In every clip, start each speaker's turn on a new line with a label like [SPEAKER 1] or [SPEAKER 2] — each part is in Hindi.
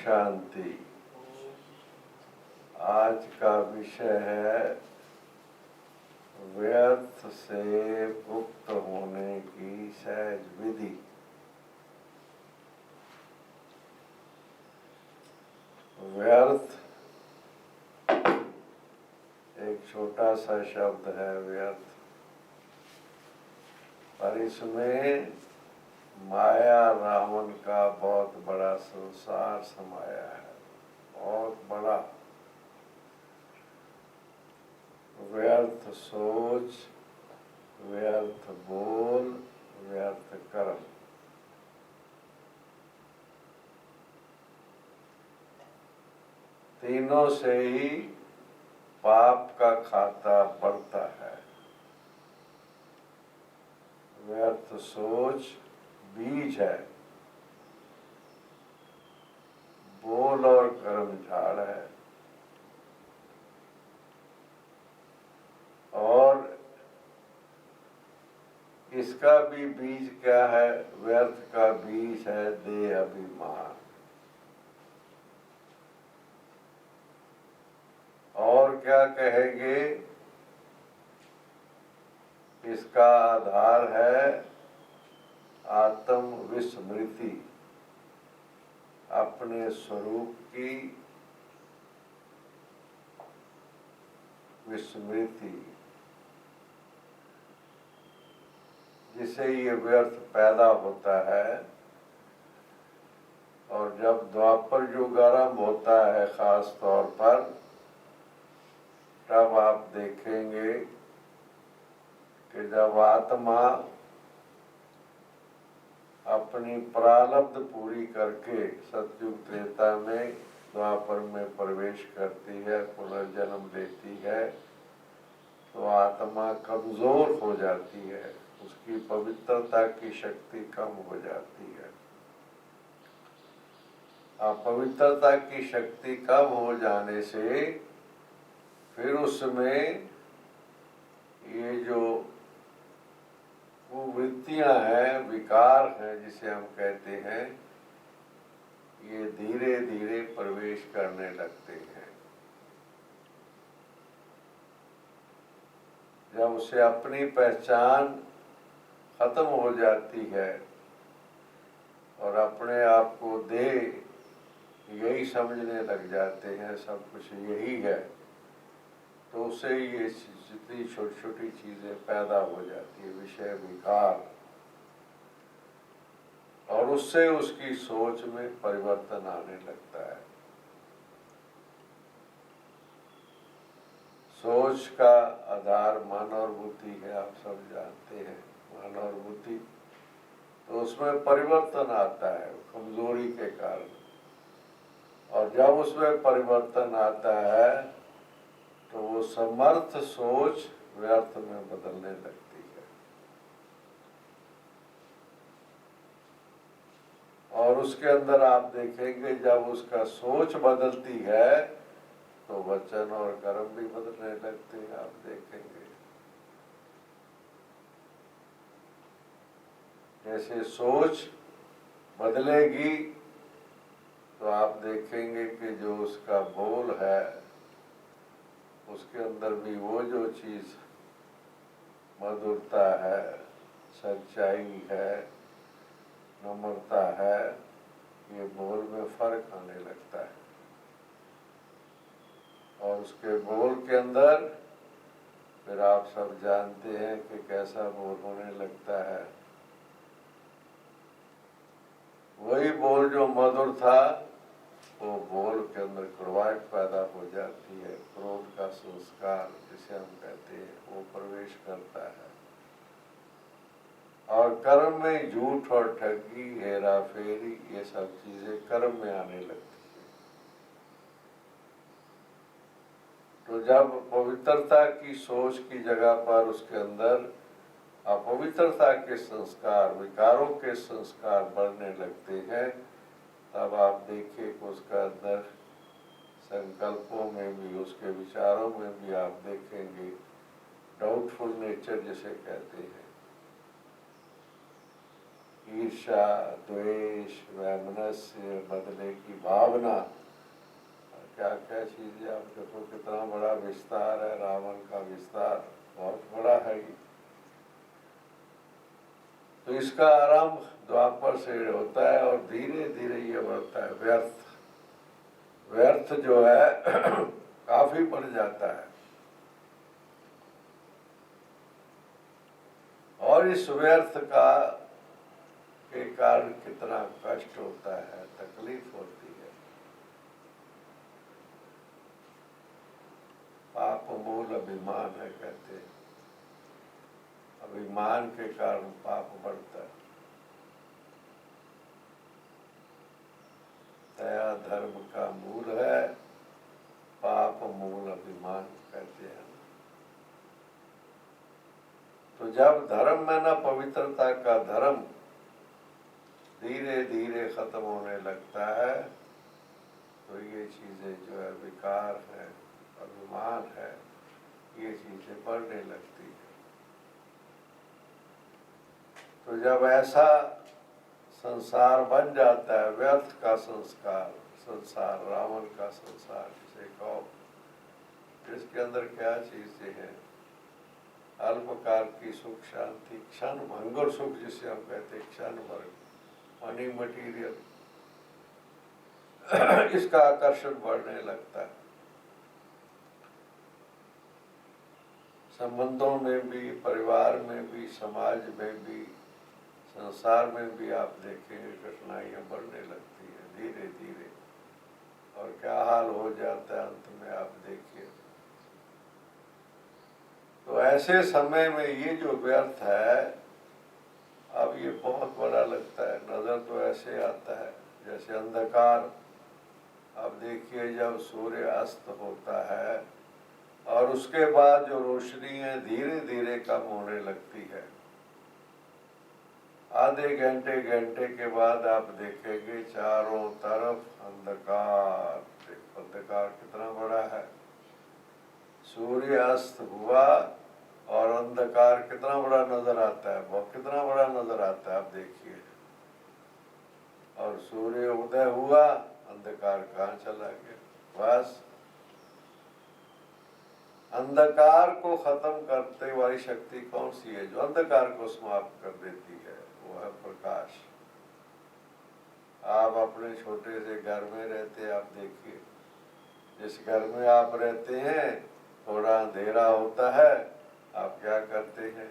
[SPEAKER 1] शांति। आज का विषय है व्यर्थ से मुक्त होने की सहज विधि। व्यर्थ एक छोटा सा शब्द है, व्यर्थ, पर इसमें माया रावण का बहुत बड़ा संसार समाया है, बहुत बड़ा। व्यर्थ सोच, व्यर्थ बोल, व्यर्थ कर्म। तीनों से ही पाप का खाता बढ़ता है। व्यर्थ सोच बीज है, बोल और कर्म झाड़ है। और इसका भी बीज क्या है? व्यर्थ का बीज है देह अभिमान। और क्या कहेंगे? इसका आधार है आत्म विस्मृति, अपने स्वरूप की विस्मृति, जिसे ये व्यर्थ पैदा होता है। और जब द्वापर युग आरंभ होता है खास तौर पर, तब आप देखेंगे कि जब आत्मा अपनी प्रारब्ध पूरी करके सतयुग त्रेता में द्वापर में प्रवेश करती है, पुनर्जन्म लेती है, तो आत्मा कमजोर हो जाती है, उसकी पवित्रता की शक्ति कम हो जाती है। पवित्रता की शक्ति कम हो जाने से फिर उसमें ये जो कुवृत्तियां हैं, विकार हैं, जिसे हम कहते हैं, ये धीरे धीरे प्रवेश करने लगते हैं। जब उसे अपनी पहचान खत्म हो जाती है और अपने आप को देह यही समझने लग जाते हैं, सब कुछ यही है, तो उसे ये जितनी छोटी छोटी चीजें पैदा हो जाती है, विषय विकार, और उससे उसकी सोच में परिवर्तन आने लगता है। सोच का आधार मन और बुद्धि है, आप सब जानते हैं, मन और बुद्धि। तो उसमें परिवर्तन आता है कमजोरी के कारण, और जब उसमें परिवर्तन आता है तो वो समर्थ सोच व्यर्थ में बदलने लगती है। और उसके अंदर आप देखेंगे जब उसका सोच बदलती है तो वचन और कर्म भी बदलने लगते हैं, आप देखेंगे। जैसे सोच बदलेगी तो आप देखेंगे कि जो उसका बोल है उसके अंदर भी वो जो चीज मधुरता है, सच्चाई है, नम्रता है, ये बोल में फर्क आने लगता है। और उसके बोल के अंदर फिर आप सब जानते हैं कि कैसा बोल होने लगता है। वही बोल जो मधुर था, वो बोल के अंदर कड़वाहट पैदा हो जाती है, क्रोध का संस्कार जिसे हम कहते हैं, वो प्रवेश करता है। और कर्म में झूठ और ठगी, हेरा फेरी, ये सब चीजें कर्म में आने लगती है। तो जब पवित्रता की सोच की जगह पर उसके अंदर अपवित्रता के संस्कार, विकारों के संस्कार बढ़ने लगते हैं, तब आप देखिए कि उसका अंदर संकल्पों में भी, उसके विचारों में भी आप देखेंगे डाउटफुल नेचर जिसे कहते हैं, ईर्ष्या, द्वेष, वैमनस्य, बदले की भावना, क्या क्या चीजें आप देखो, कितना बड़ा विस्तार है। रावण का विस्तार बहुत बड़ा है ये। तो इसका आरंभ द्वापर से होता है और धीरे धीरे ये बढ़ता है। व्यर्थ जो है काफी बढ़ जाता है, और इस व्यर्थ का के कारण कितना कष्ट होता है, तकलीफ होती है। पाप मूल अभिमान है, कहते हैं। अभिमान के कारण पाप बढ़ता है। दया धर्म का मूल है, पाप मूल अभिमान, कहते हैं। तो जब धर्म में न पवित्रता का धर्म धीरे धीरे खत्म होने लगता है, तो ये चीजें जो है विकार है, अभिमान है, ये चीजें बढ़ने लगती है। तो जब ऐसा संसार बन जाता है, व्यर्थ का संसार, रावण का संसार जिसे कहो, इसके अंदर क्या चीजें हैं? अल्पकाल की सुख शांति, क्षण भंगुर सुख जिसे हम कहते हैं, क्षण भर मनी मटीरियल, इसका आकर्षण बढ़ने लगता है। संबंधों में भी, परिवार में भी, समाज में भी, संसार में भी आप देखेंगे कठिनाइयां बढ़ने लगती है धीरे धीरे, और क्या हाल हो जाता है अंत में आप देखिए। तो ऐसे समय में ये जो व्यर्थ है, अब ये बहुत बड़ा लगता है। नजर तो ऐसे आता है जैसे अंधकार। अब देखिए, जब सूर्य अस्त होता है और उसके बाद जो रोशनी है धीरे धीरे कम होने लगती है, आधे घंटे के बाद आप देखेंगे चारों तरफ अंधकार। अंधकार कितना बड़ा है। सूर्य अस्त हुआ और अंधकार कितना बड़ा नजर आता है, वो कितना बड़ा नजर आता है, आप देखिए। और सूर्य उदय हुआ, अंधकार कहाँ चला गया। बस अंधकार को खत्म करते वाली शक्ति कौन सी है? जो अंधकार को समाप्त कर देती है, वो है प्रकाश। आप अपने छोटे से घर में रहते, आप देखिए, जिस घर में आप रहते हैं थोड़ा अंधेरा होता है, आप क्या करते हैं?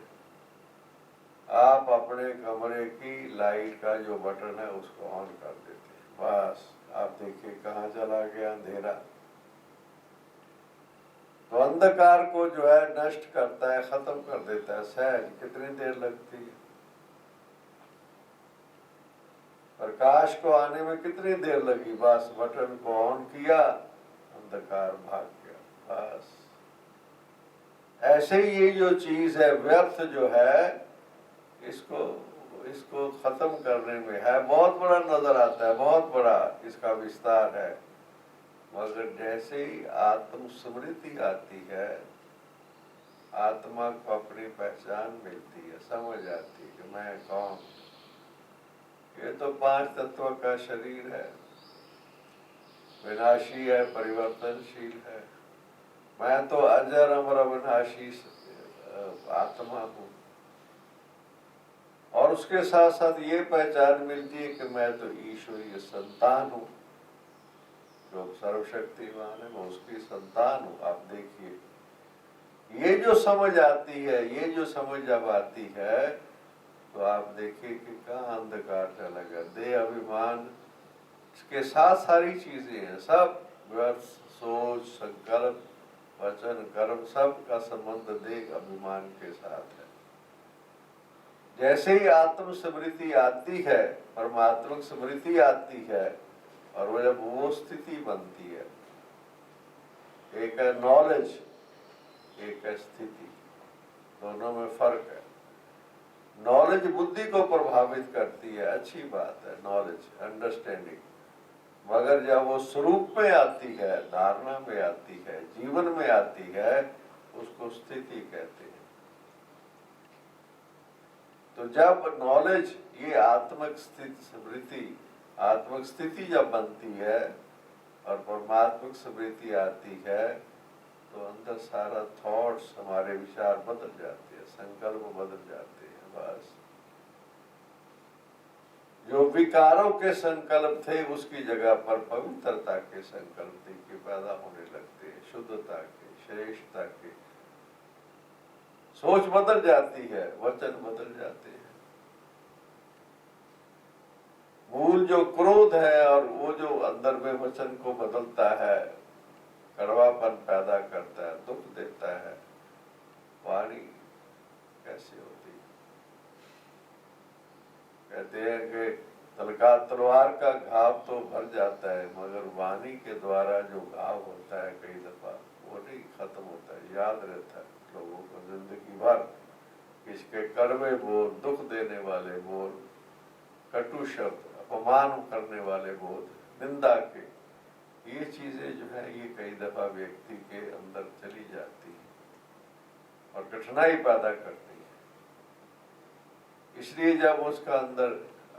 [SPEAKER 1] आप अपने कमरे की लाइट का जो बटन है उसको ऑन कर देते हैं। बस आप देखिए कहाँ चला गया अंधेरा। तो अंधकार को जो है नष्ट करता है, खत्म कर देता है। सहज कितनी देर लगती है? प्रकाश को आने में कितनी देर लगी? बस बटन को ऑन किया, अंधकार भाग गया। बस ऐसे ही ये जो चीज है व्यर्थ जो है, इसको खत्म करने में है बहुत बड़ा नजर आता है, बहुत बड़ा इसका विस्तार है। मगर जैसे ही आत्म स्मृति आती है, आत्मा को अपनी पहचान मिलती है, समझ आती है कि मैं कौन। ये तो 5 तत्व का शरीर है, विनाशी है, परिवर्तनशील है। मैं तो अजर अमर अविनाशी आत्मा हूँ। और उसके साथ साथ ये पहचान मिलती है कि मैं तो ईश्वरीय संतान हूँ, जो सर्वशक्तिमान है, मैं उसकी संतान हूँ। आप देखिए, ये जो समझ आती है, ये जो समझ जब आती है, तो आप देखिए कि कहाँ अंधकार चला गया। देह अभिमान के साथ सारी चीजें हैं, सब व्यर्थ सोच, संकल्प, वचन, कर्म, सब का संबंध देह अभिमान के साथ है। जैसे ही आत्म स्मृति आती है, परमात्मक स्मृति आती है, और वो जब वो स्थिति बनती है, एक है नॉलेज, एक है स्थिति, दोनों में फर्क है। नॉलेज बुद्धि को प्रभावित करती है, अच्छी बात है, नॉलेज, अंडरस्टैंडिंग। मगर जब वो स्वरूप में आती है, धारणा में आती है, जीवन में आती है, उसको स्थिति कहते हैं। तो जब नॉलेज, ये आत्मिक स्थिति जब बनती है और परमात्मिक स्मृति आती है, तो अंदर सारा थॉट्स, हमारे विचार बदल जाते हैं, संकल्प बदल जाते हैं। बस जो विकारों के संकल्प थे उसकी जगह पर पवित्रता के संकल्प देखिए पैदा होने लगते हैं, शुद्धता के, श्रेष्ठता के। सोच बदल जाती है, वचन बदल जाते हैं। मूल जो क्रोध है और वो जो अंदर में वचन को बदलता है, कड़वापन पैदा करता है, दुख देता है, वाणी कैसे होती है? कहते हैं कि तलवार का घाव तो भर जाता है, मगर वाणी के द्वारा जो घाव होता है कई दफा वो नहीं खत्म होता है, याद रहता है लोगों को जिंदगी भर। इसके कड़वे बोल, दुख देने वाले बोल, कटु शब्द, अपमान करने वाले बोल, निंदा के, ये चीजें जो है ये कई दफा व्यक्ति के अंदर चली जाती है और कठिनाई पैदा करती है। इसलिए जब उसका अंदर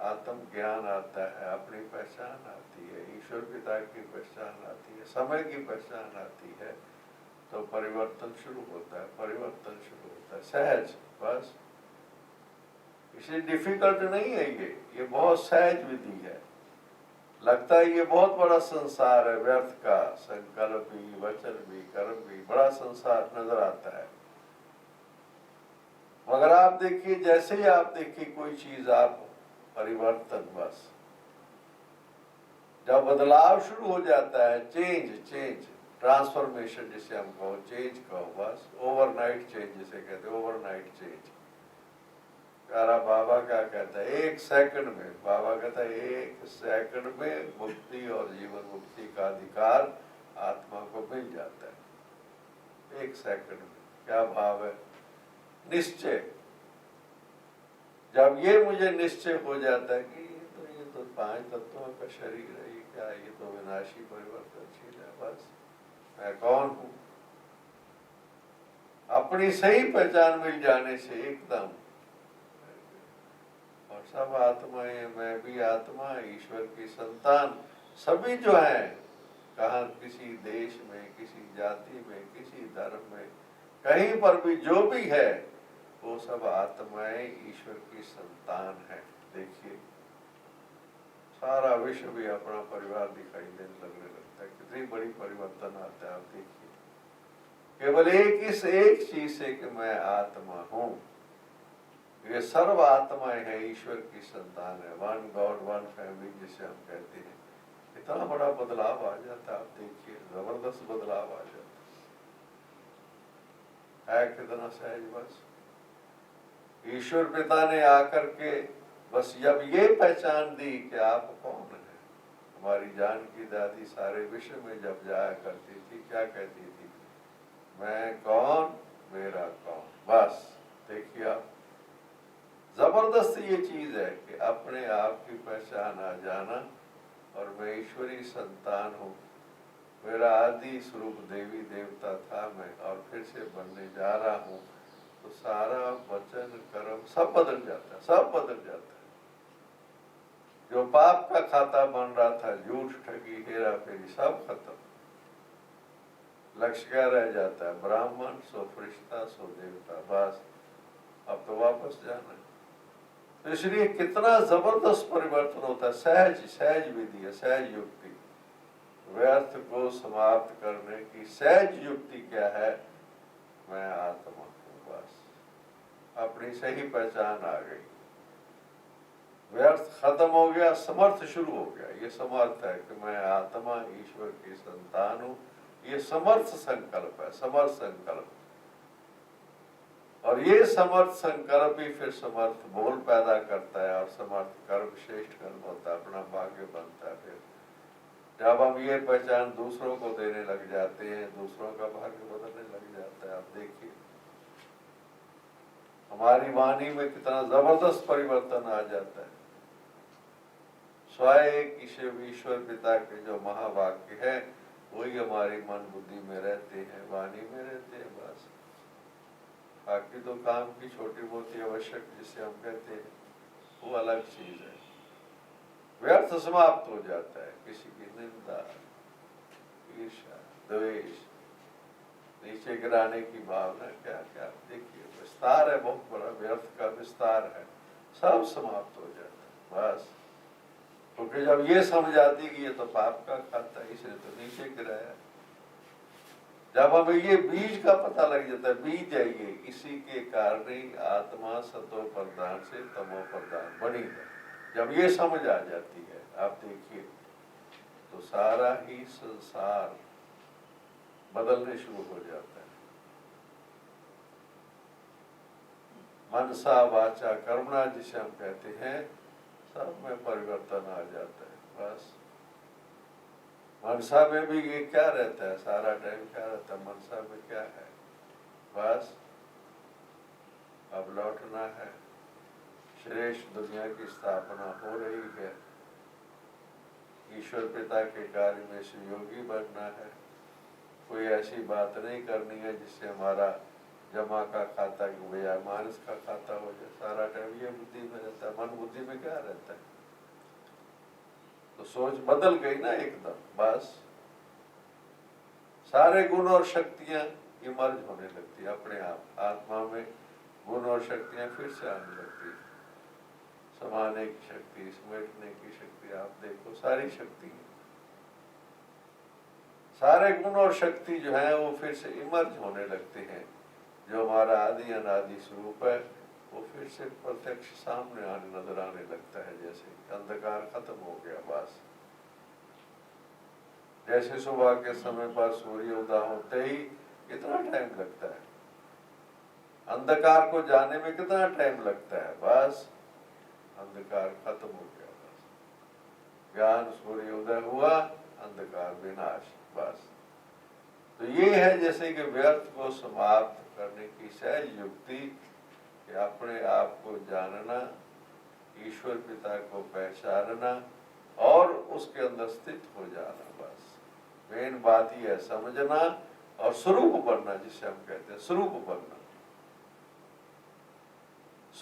[SPEAKER 1] आत्म ज्ञान आता है, अपनी पहचान आती है, ईश्वर पिता की पहचान आती है, समय की पहचान आती है, तो परिवर्तन शुरू होता है, परिवर्तन शुरू होता है सहज। बस इसलिए डिफिकल्ट नहीं है ये बहुत सहज विधि है। लगता है ये बहुत बड़ा संसार है, व्यर्थ का, संकल्प भी, वचन भी, कर्म भी, बड़ा संसार नजर आता है। मगर आप देखिए, जैसे ही आप देखिए कोई चीज, आप परिवर्तन, बस जब बदलाव शुरू हो जाता है, चेंज, ट्रांसफॉर्मेशन जिसे हम कहो, चेंज कहो, बस ओवरनाइट चेंज जिसे कहते हैं, ओवरनाइट चेंज। प्यारा बाबा क्या कहता है, 1 सेकंड में, बाबा कहता है 1 सेकंड में मुक्ति और जीवन मुक्ति का अधिकार आत्मा को मिल जाता है। 1 सेकंड में। क्या भाव है? निश्चय। जब ये मुझे निश्चय हो जाता है कि ये तो 5 तत्वों का शरीर है, ये क्या, ये तो विनाशी परिवर्तनशील है, बस मैं कौन हूं, अपनी सही पहचान मिल जाने से एकदम, और सब आत्माएं, मैं भी आत्मा, ईश्वर की संतान, सभी जो है, कहाँ किसी देश में, किसी जाति में, किसी धर्म में, कहीं पर भी जो भी है, वो सब आत्माएं ईश्वर की संतान है। देखिए सारा विश्व भी अपना परिवार दिखाई देने लगने लगता है, कितनी बड़ी परिवर्तन आता है। आप देखिए केवल इस एक चीज से कि मैं आत्मा हूं, ये सर्व आत्माएं हैं, ईश्वर की संतान है, वन गॉड वन फैमिली जिसे हम कहते हैं। इतना बड़ा बदलाव आ जाता है, आप देखिए जबरदस्त बदलाव आ जाता है कितना सहज। बस ईश्वर पिता ने आकर के बस जब ये पहचान दी कि आप कौन है। हमारी जान की दादी सारे विश्व में जब जाया करती थी, क्या कहती थी? मैं कौन, मेरा कौन। बस देखिए आप, जबरदस्त ये चीज है कि अपने आप की पहचान आ जाना, और मैं ईश्वरी संतान हूँ, मेरा आदि स्वरूप देवी देवता था मैं, और फिर से बनने जा रहा हूँ। तो सारा वचन कर्म सब बदल जाता है, सब बदल जाता है। जो पाप का खाता बन रहा था, झूठ, ठगी, हेरा फेरी, सब खत्म। लक्ष्य क्या रह जाता है? ब्राह्मण सो फरिश्ता सो देवता, बस अब तो वापस जाना है। तो इसलिए कितना जबरदस्त परिवर्तन होता है। सहज विधि है, सहज युक्ति। व्यर्थ को समाप्त करने की सहज युक्ति क्या है? मैं आत्मा हूँ, बस अपनी सही पहचान आ गई, व्यर्थ खत्म हो गया, समर्थ शुरू हो गया। ये समर्थ है कि मैं आत्मा ईश्वर की संतान हूँ। ये समर्थ संकल्प है, समर्थ संकल्प। और ये समर्थ संकल्प ही फिर समर्थ बोल पैदा करता है, और समर्थ कर्म श्रेष्ठ कर्म होता है, अपना भाग्य बनता है। फिर जब हम ये पहचान दूसरों को देने लग जाते हैं, दूसरों का भाग्य बदलने लग जाता है। आप देखिए हमारी वाणी में कितना जबरदस्त परिवर्तन आ जाता है। स्वयं ईश्वर पिता के जो महावाक्य है, वही हमारी मन बुद्धि में रहते हैं, वाणी में रहते हैं। बस बाकी तो काम की छोटी मोटी आवश्यक जिसे हम कहते हैं वो अलग चीज है। व्यर्थ समाप्त हो जाता है, किसी की निंदा, ईर्ष्या, द्वेष, नीचे गिराने की भावना, क्या क्या देखिए विस्तार है, बहुत बड़ा व्यर्थ का विस्तार है, सब समाप्त हो जाता है बस। क्योंकि जब ये समझ आती कि ये तो पाप का खाता है, इसने तो नीचे गिराया। जब हमें ये बीज का पता लग जाता है, बीज है ये, इसी के कारण ही आत्मा सतो प्रधान से तमो प्रधान बनी है। जब ये समझ आ जाती है, आप देखिए तो सारा ही संसार बदलने शुरू हो जाता है। मनसा वाचा कर्मणा जिसे हम कहते हैं, सब में परिवर्तन आ जाता है बस। मनसा में भी ये क्या रहता है, सारा टाइम क्या रहता है, मनसा में क्या है, बस अब लौटना है, श्रेष्ठ दुनिया की स्थापना हो रही है, ईश्वर पिता के कार्य में सहयोगी बनना है, कोई ऐसी बात नहीं करनी है जिससे हमारा जमा का खाता कि भैया मानस का खाता हो जाए। सारा टाइम ये बुद्धि में रहता है, मन बुद्धि में क्या रहता है, तो सोच बदल गई ना एकदम, बस सारे गुण और शक्तियां इमर्ज होने लगती है अपने आप, आत्मा में गुण और शक्तियां फिर से आने लगती है, समाने की शक्ति, समेटने की शक्ति, आप देखो सारी शक्ति, सारे गुण और शक्ति जो है वो फिर से इमर्ज होने लगते हैं। जो हमारा आदि अनादि स्वरूप है वो फिर से प्रत्यक्ष सामने आने नजर आने लगता है, जैसे अंधकार खत्म हो गया बस। जैसे सुबह के समय पर सूर्य उदय होते ही कितना टाइम लगता है, अंधकार को जाने में कितना टाइम लगता है, बस अंधकार खत्म हो गया बस। ज्ञान सूर्य उदय हुआ, अंधकार विनाश, बस। तो ये है जैसे कि व्यर्थ को समाप्त करने की सहज युक्ति, कि अपने आप को जानना, ईश्वर पिता को पहचानना और उसके अंदर स्थित हो जाना, बस मेन बात ही है, समझना और स्वरूप बनना जिसे हम कहते हैं, स्वरूप बनना।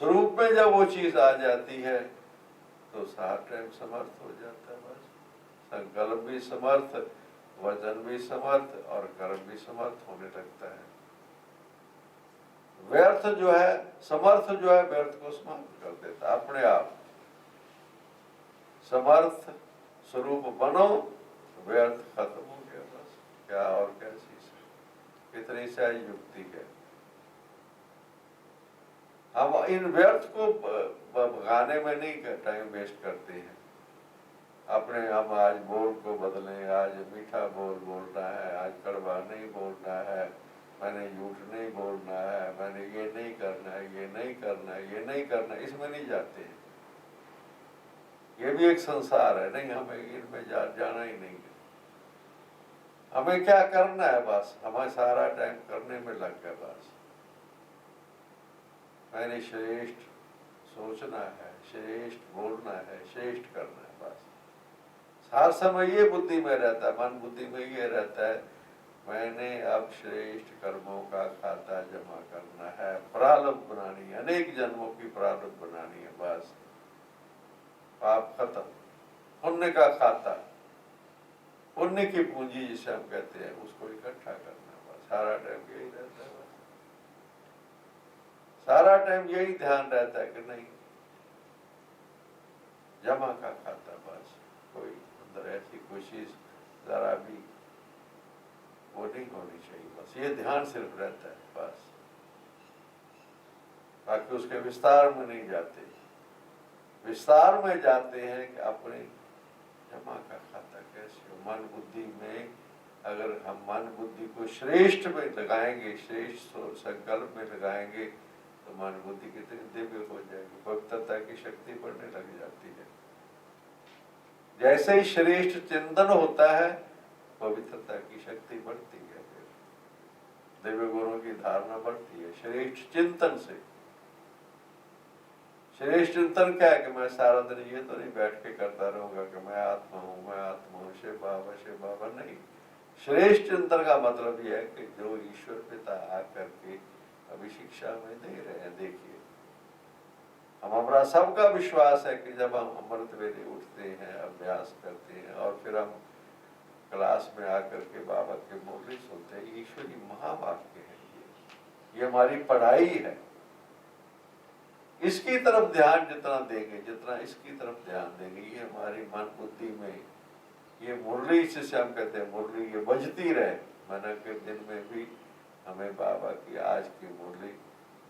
[SPEAKER 1] स्वरूप में जब वो चीज आ जाती है तो सारा टाइम समर्थ हो जाता है बस। संकल्प भी समर्थ, वचन भी समर्थ और कर्म भी समर्थ होने लगता है। व्यर्थ जो है, समर्थ जो है व्यर्थ को समाप्त कर देता अपने आप। समर्थ स्वरूप बनो, व्यर्थ खत्म हो गया बस। क्या और क्या चीज है, कितनी सही युक्ति है। हम इन व्यर्थ को भगाने में नहीं टाइम वेस्ट करते हैं अपने। हम आज बोल को बदलें, आज मीठा बोल बोलना है, आज कड़वा नहीं बोलना है, मैंने झूठ नहीं बोलना है, मैंने ये नहीं करना है, ये नहीं करना है, ये नहीं करना है, इसमें नहीं जाते हैं। ये भी एक संसार है, नहीं हमें इनमें जाना ही नहीं है। हमें क्या करना है, बस हमें सारा टाइम करने में लग गया बस। मैंने श्रेष्ठ सोचना है, श्रेष्ठ बोलना है, श्रेष्ठ करना है, बस हर समय ये बुद्धि में रहता है, मन बुद्धि में ये रहता है, मैंने अब श्रेष्ठ कर्मों का खाता जमा करना है, प्रारब्ध बनानी है, अनेक जन्मों की प्रारब्ध बनानी है, बस पाप खत्म। पुण्य का खाता, पुण्य की पूंजी जिसे हम कहते हैं, उसको इकट्ठा करना, बस सारा टाइम यही रहता है, बस सारा टाइम यही ध्यान रहता है कि नहीं जमा का खाता, बस कोई अंदर ऐसी कोई चीज जरा भी वो नहीं होनी चाहिए, बस ये ध्यान सिर्फ रहता है बस। बाकी उसके विस्तार में नहीं जाते। विस्तार में जाते हैं कि अपने जमा का खाता कैसे हो। मन बुद्धि में अगर हम मन बुद्धि को श्रेष्ठ में लगाएंगे, श्रेष्ठ संकल्प में लगाएंगे, तो मन बुद्धि कितनी दिव्य हो जाएगी, पवित्रता की शक्ति बढ़ने लग जाती है। जैसे ही श्रेष्ठ चिंतन होता है, पवित्रता की शक्ति बढ़ती है, दिव्य गुणों की धारणा बढ़ती है श्रेष्ठ चिंतन से। श्रेष्ठ चिंतन क्या है कि मैं सारा दिन ये तो नहीं बैठ के करता रहूंगा कि मैं आत्मा हूँ, मैं आत्मा हूँ, शिव बाबा, नहीं। श्रेष्ठ चिंतन का मतलब यह है कि जो ईश्वर पिता आकर के अभी शिक्षा में दे रहे हैं। देखिए, हमारा सबका विश्वास है कि जब हम अमृत वेले उठते हैं, अभ्यास करते हैं और फिर हम क्लास में आकर के बाबा के मुरली सुनते हैं, ईश्वरी महावाक्य है ये हमारी पढ़ाई है। इसकी तरफ ध्यान जितना देंगे, जितना इसकी तरफ ध्यान देंगे, ये हमारी मन बुद्धि में ये मुरली, जिसे हम कहते हैं मुरली, ये बजती रहे। मना के दिन में भी हमें बाबा की आज की मुरली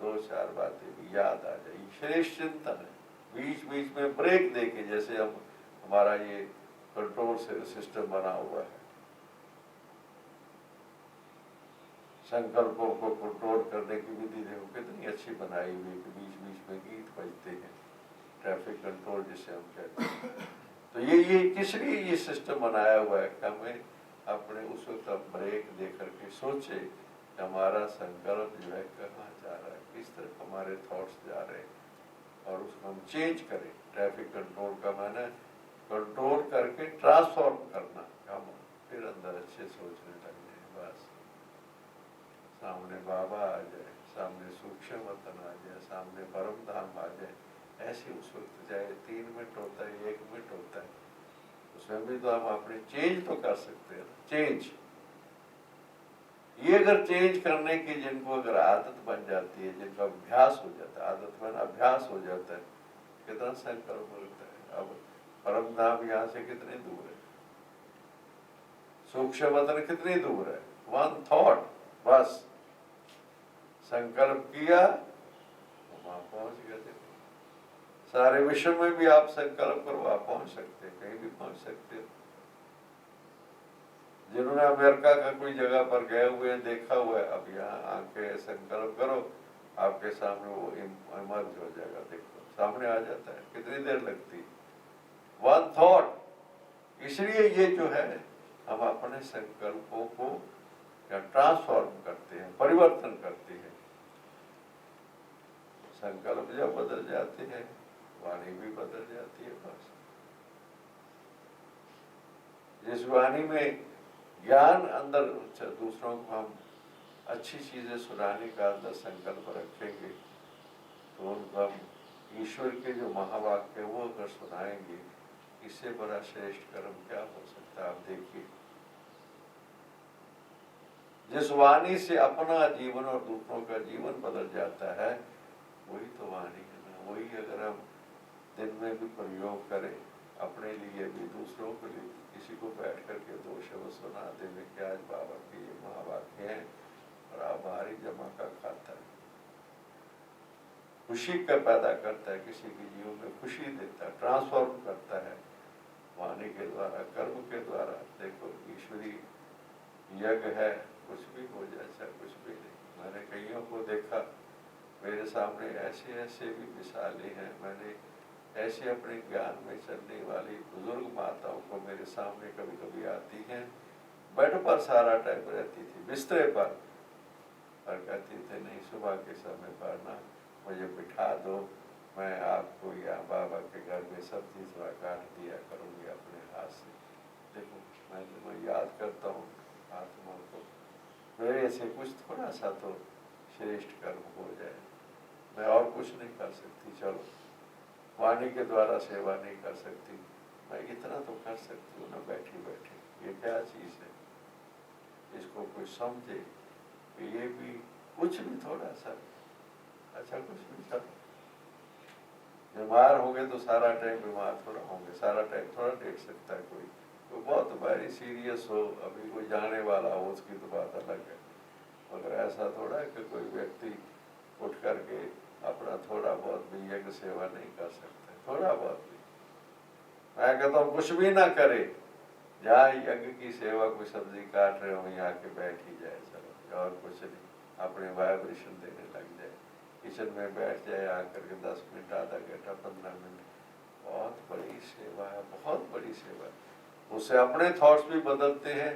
[SPEAKER 1] 2-4 बातें भी याद आ जाए। श्रेष्ठ चिंतन है। बीच बीच में ब्रेक देके, जैसे हम हमारा ये कंट्रोल सिस्टम बना हुआ है, संकल्पों को कंट्रोल करने की विधि देखो कितनी अच्छी बनाई हुई है कि बीच बीच में गीत बजते हैं, ट्रैफिक कंट्रोल जिसे हम कहते हैं। तो ये किस लिए ये सिस्टम बनाया हुआ है कि हमें अपने उस वक्त ब्रेक दे करके सोचे कि हमारा संकल्प जो है कहाँ जा रहा है, किस तरह हमारे थॉट्स जा रहे हैं, और उसको हम चेंज करें। ट्रैफिक कंट्रोल का माने कंट्रोल करके ट्रांसफॉर्म करना, हम फिर अंदर अच्छे सोचने लगने। बस सामने बाबा आ जाए, सामने सूक्ष्म वतन आ जाए, सामने परम धाम आ जाए, ऐसे उस वक्त चाहे 3 मिनट होता है, 1 मिनट होता है, उसमें भी तो हम अपने चेंज तो कर सकते हैं। चेंज ये अगर चेंज करने की जिनको अगर आदत बन जाती है, जिनका अभ्यास हो जाता है, आदत बन अभ्यास हो जाता है, कितना संकल्प मिलता है। अब परम धाम यहाँ से कितने दूर है, सूक्ष्म वतन कितनी दूर है, 1 थॉट, बस संकल्प किया वहां पहुंच गए। सारे विश्व में भी आप संकल्प करो, आप पहुंच सकते, कहीं भी पहुंच सकते हो। जिन्होंने अमेरिका का कोई जगह पर गए हुए हैं, देखा हुआ है, अब यहाँ आके संकल्प करो, आपके सामने वो इमर्ज हो जाएगा। देखो सामने आ जाता है, कितनी देर लगती, 1 थॉट। इसलिए ये जो है, हम अपने संकल्पों को ट्रांसफॉर्म करते हैं, परिवर्तन करते हैं। संकल्प जब बदल जाते हैं, वाणी भी बदल जाती है। बस जिस वाणी में ज्ञान अंदर, दूसरों को हम अच्छी चीजें सुनाने का अंदर संकल्प रखेंगे, तो उनको हम ईश्वर के जो महावाक्य वो अगर सुनाएंगे, इससे बड़ा श्रेष्ठ कर्म क्या हो सकता है। आप देखिए, जिस वाणी से अपना जीवन और दूसरों का जीवन बदल जाता है, वही तो वाणी है ना। वही अगर हम दिन में भी प्रयोग करें, अपने लिए भी, दूसरों के लिए, किसी को बैठ करके 2 शब्द सुना देवे कि आज बाबा के ये महावाक्य हैं, और आभारी जमा का खाता है, खुशी का पैदा करता है, किसी के जीवन में खुशी देता है, ट्रांसफॉर्म करता है वाणी के द्वारा, कर्म के द्वारा। देखो ईश्वरी यज्ञ है, कुछ भी हो जाए, चाहे कुछ भी नहीं। मैंने कईयों को देखा, मेरे सामने ऐसे ऐसे भी मिसालें हैं। मैंने ऐसे अपने ज्ञान में चलने वाली बुजुर्ग माताओं को मेरे सामने कभी कभी आती हैं, बेड पर सारा टाइम रहती थी, बिस्तरे पर, और कहती थे नहीं, सुबह के समय पर ना मुझे बिठा दो, मैं आपको या बाबा के घर में सब्जी थोड़ा काट दिया करूँगी अपने हाथ से। देखो मैं याद करता हूँ आत्मा को, मेरे से कुछ थोड़ा सा तो श्रेष्ठ कर्म हो जाए। मैं और कुछ नहीं कर सकती, चलो वाणी के द्वारा सेवा नहीं कर सकती, मैं इतना तो कर सकती हूँ ना, बैठी बैठी। ये क्या चीज़ है, इसको कोई समझे कि ये भी कुछ भी थोड़ा सा अच्छा, कुछ भी। चलो बीमार होंगे तो सारा टाइम बीमार थोड़ा होंगे, सारा टाइम थोड़ा देख सकता है कोई। तो बहुत वेरी सीरियस हो, अभी कोई जाने वाला हो, उसकी तो बात अलग है। मगर ऐसा थोड़ा है कि कोई व्यक्ति उठ करके अपना थोड़ा बहुत भी यज्ञ सेवा नहीं कर सकते, थोड़ा बहुत भी। मैं कहता हूँ कुछ भी ना करे, जहाँ यज्ञ की सेवा, कोई सब्जी काट रहे हो, यहाँ के बैठ ही जाए, चलो और कुछ नहीं, अपने वाइब्रेशन देने लग जाए, किचन में बैठ जाए, आकर के 10 मिनट, आधा घंटा, 15 मिनट, बहुत बड़ी सेवा है, बहुत बड़ी सेवा है। उससे अपने थॉट्स भी बदलते हैं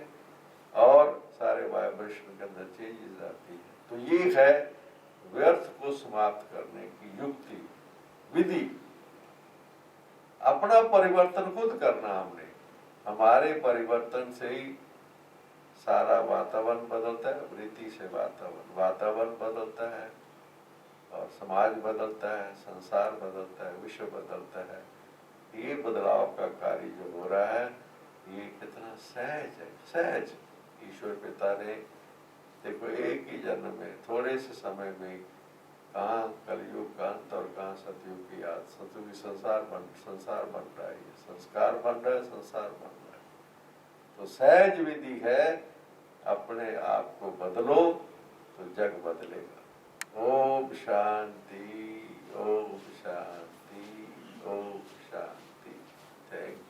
[SPEAKER 1] और सारे वाइब्रेशन के अंदर चेंजेस आती है। तो ये है व्यर्थ को समाप्त करने की युक्ति, विधि। अपना परिवर्तन खुद करना, हमने हमारे परिवर्तन से ही सारा वातावरण बदलता है, वृत्ति से वातावरण बदलता है और समाज बदलता है, संसार बदलता है, विश्व बदलता है। ये बदलाव का कार्य जो हो रहा है ये कितना सहज है, सहज। ईश्वर पिता ने देखो एक ही जन्म में थोड़े से समय में कहाँ कलयुग का अंत और कहाँ सतयुग की याद, सतयुग संसार बन रहा है, संस्कार बन रहा है, संसार बन रहा है। तो सहज विधि है, अपने आप को बदलो तो जग बदलेगा। ओम शांति, ओम शांति, ओम शांति। Thank you.